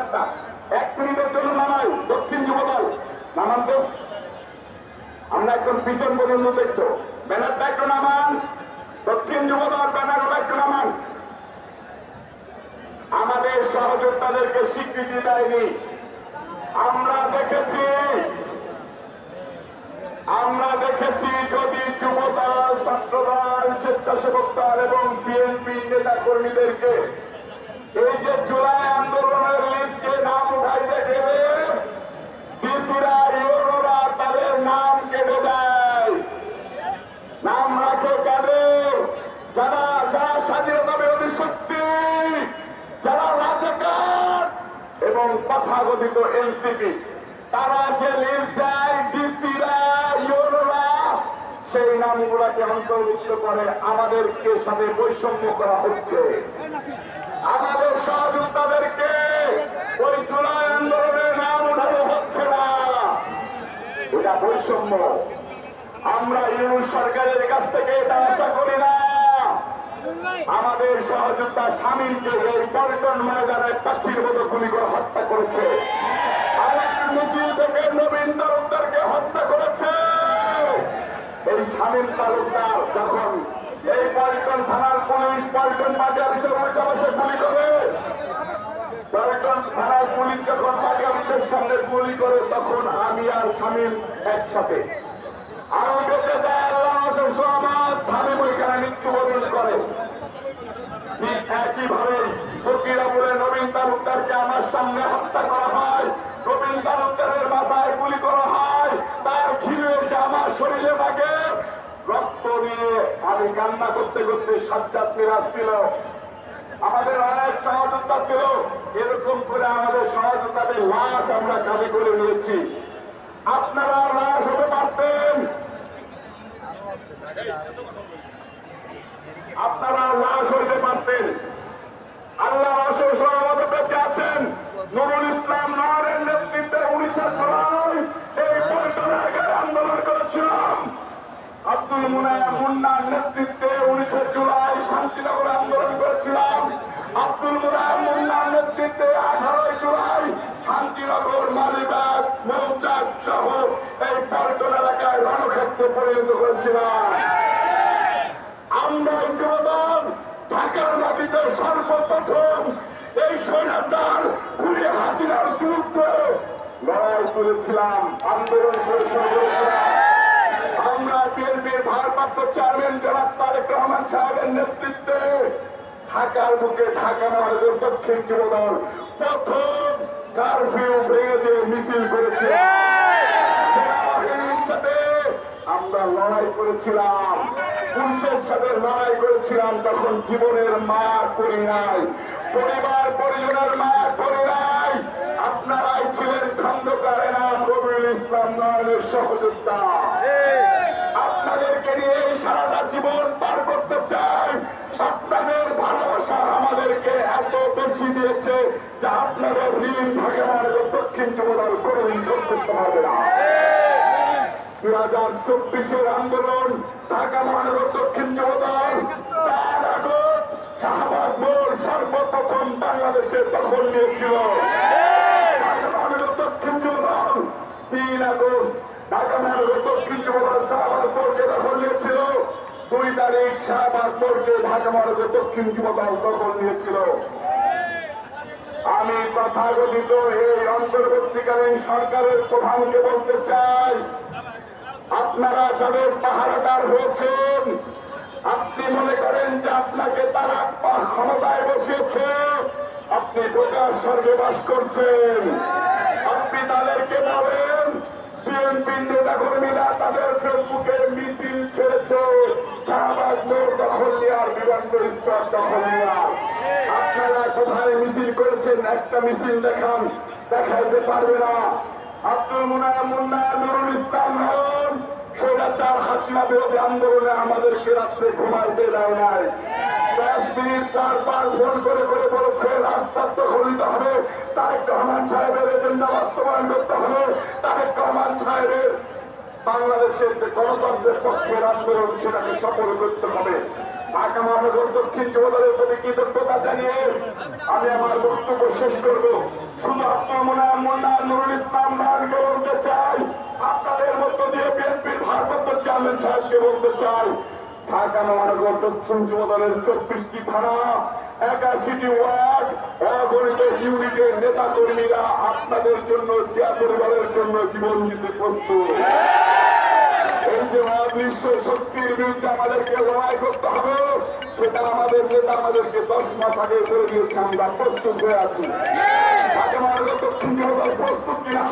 ব্যানারটা 1 মিনিটের জন্য নামাই। দক্ষিণ যুবদল নামান তো, আমরা একদম পিছন পর্যন্ত দেখতো। ব্যানারটা একটু নামান, দক্ষিণ যুবদল ব্যানারটা একটু নামান। আমাদের সহযোদ্ধাদেরকে স্বীকৃতি দেয়নি। আমরা দেখেছি যদি যুবদল, ছাত্রদল, স্বেচ্ছাসেবক দল এবং বিএনপি নেতা কর্মীদেরকে এই যে জুলাই আন্দোলনের লিস্টে নাম উঠাইতে গেলে ডিসিরা, ইউনোরা তাদের নাম কেটে দেয়। নাম রাখে কাদের? যারা স্বাধীনতা বিরোধী শক্তি, যারা রাজাকার এবং তথাকথিত এনসিপি, তারা যে লিস্ট দেয় ডিসিরা, ইউনোরা, সেই নামগুলোকে অন্তর্ভুক্ত করে আমাদেরকে সাথে বৈষম্য করা হচ্ছে। আমাদের সহযোদ্ধাদেরকে ওই জুলাই আন্দোলনের নাম উঠানো হচ্ছে না, এটা বৈষম্য। আমরা ইউনুস সরকারের কাছ থেকে এটা আশা করি না। আমাদের সহযোদ্ধা শামীমকে এই পল্টন ময়দানে পাখির মতো গুলি করে হত্যা করেছে। আমার মিছিল থেকে নবীন তালুকদারকে হত্যা করেছে। এই শামীম তালুকদার যখন এই পল্টন থানার পুলিশ পল্টন পার্টি অফিসের উল্টাপাশে গুলি করে, পল্টন থানার পুলিশ যখন পার্টি অফিসের সামনে গুলি করে, তখন আমি আর শামীম একসাথে, আমি বেঁচে যাই, আল্লাহ সহমত, শামীম ওইখানে মৃত্যুবরণ করে। ঠিক একইভাবে ফকিরাপুরে নবীন তালুকদারকে আমার সামনে হত্যা করা হয়। নবীন তালুকদারের মাথায় গুলি করা হয়, তার ঘিরে এসে আমার শরীরে লাগে, রক্ত নিয়ে আমি কান্না করতে করতে সাজ্জাদ মিরাজ ছিল, আমাদের অনেক সহযোদ্ধা ছিল। এরকম করে আমাদের সহযোদ্ধাদের লাশ আমরা কাঁধে করে নিয়েছি। আপনারা লাশ হতে পারতেন, আপনারা লাশ হইতে পারতেন। আল্লাহ রসুল সহমতে বেঁচে আছেন। নুরুল ইসলাম নাহারের নেতৃত্বে 19 জুলাই এই পরিসরের গায়ে আন্দোলন করেছিলাম। আব্দুল মুন্নার নেতৃত্বে 19 জুলাই শান্তিনগরে আন্দোলন করেছিলাম। আব্দুল মুন্নার নেতৃত্বে 18 জুলাই শান্তিনগর, মালিবাগ, মৌচাক সহ এই পল্টন এলাকায় রণক্ষেত্রে পরিণত করেছিলাম। আমরা যুবদল ঢাকার মাটিতে সর্বপ্রথম এই স্বৈরাচার খুনি হাসিনার বিরুদ্ধে লড়াই করেছিলাম, আন্দোলন করেছিলাম। আমরা বিএনপির ভারপ্রাপ্ত চেয়ারম্যান জনাব তারেক রহমান সাহেবের নেতৃত্বে ঢাকার বুকে ঢাকা মহানগর দক্ষিণ যুবদল প্রথম কারফিউ ভেঙে দিয়ে মিছিল করেছিলাম। সেনাবাহিনীর সাথে আমরা লড়াই করেছিলাম, পুলিশের সাথে লড়াই করেছিলাম। তখন জীবনের মায়া করি নাই, পরিবার পরিজনের মায়া করি নাই। আপনারাই ছিলেন খন্দকারের নাম রবিউল ইসলাম নয়নের সহযোদ্ধা। আপনাদেরকে নিয়ে সারাটা জীবন পার করতে চাই। আপনাদের ভালোবাসা আমাদেরকে এত বেশি দিয়েছে যে আপনাদের ঋণ ভাগের দক্ষিণ যুবদল কোনদিন শোধ করতে পারবে না। 2024 আন্দোলন ঢাকা মহানগর দক্ষিণ যুবদল 4 আগস্ট শাহবাগ মোড় সর্বপ্রথম বাংলাদেশে দখল নিয়েছিল। ঢাকা মহানগর দক্ষিণ যুবদল 3 আগস্ট ঢাকা মহানগর দক্ষিণ যুবদল শাহবাগ মোড়কে দখল নিয়েছিল। 2 তারিখ শাহবাগ মোড়কে ঢাকা মহানগর দক্ষিণ যুবদল দখল নিয়েছিল। আমি তথাকথিত এই অন্তর্বর্তীকালীন সরকারের প্রধানকে বলতে চাই, আপনারা যাদের পাহারাদার হয়েছেন, আপনি মনে করেন যে আপনাকে তারা ক্ষমতায় বসিয়েছে, আপনি প্রকাশ স্বর্গে বাস করছেন। আপনি তাদেরকে বলেন বিএনপির নেতা কর্মীরা তাদের ফেসবুকে মিছিল ছেড়েছে শাহবাগ মোড় দখল নেওয়ার, বিমানবন্দর দখল নেওয়ার। আপনারা কোথায় মিছিল করেছেন? একটা মিছিল দেখান, দেখাইতে পারবে না। আব্দুল মুন্না, নুরুল ইসলাম নয়ন স্বৈরাচার হাসিনা বিরোধী আন্দোলনে আমাদেরকে রাত্রে ঘুমাইতে দেয় নাই। 10 মিনিট পর ফোন করে করে বলেছে রাস্তার দখল নিতে হবে, তারেক রহমান সাহেবের এজেন্ডা বাস্তবায়ন করতে হবে, তারেক রহমান সাহেবের বাংলাদেশের যে গণতন্ত্রের পক্ষের আন্দোলন সেটাকে সফল করতে হবে। ঢাকা মহানগর দক্ষিণ যুবদলের প্রতি কৃতজ্ঞতা জানিয়ে আমি আমার বক্তব্য শেষ করব। শুধু আব্দুল মুনায়েম মোল্লা, নুরুল ইসলাম নারায়ণকে বলতে চাই, আপনাদের মধ্য দিয়ে বিএনপির ভারপ্রাপ্ত চেয়ারম্যান সাহেবকে বলতে চাই, ঢাকা মহানগর দক্ষিণ যুবদলের 24টি থানা, 81টি ওয়ার্ড, অগণিত ইউনিটের নেতা কর্মীরা আপনাদের জন্য, জিয়া পরিবারের জন্য জীবন দিতে প্রস্তুত। এই যে অদৃশ্য শক্তির বিরুদ্ধে আমাদেরকে লড়াই করতে হবে, সেটা আমাদের নেতা আমাদেরকে 10 মাস আগে করে দিয়েছে। আমরা প্রস্তুত হয়ে আছি। ঢাকা মহানগর দক্ষিণ যুবদল প্রস্তুত কিনা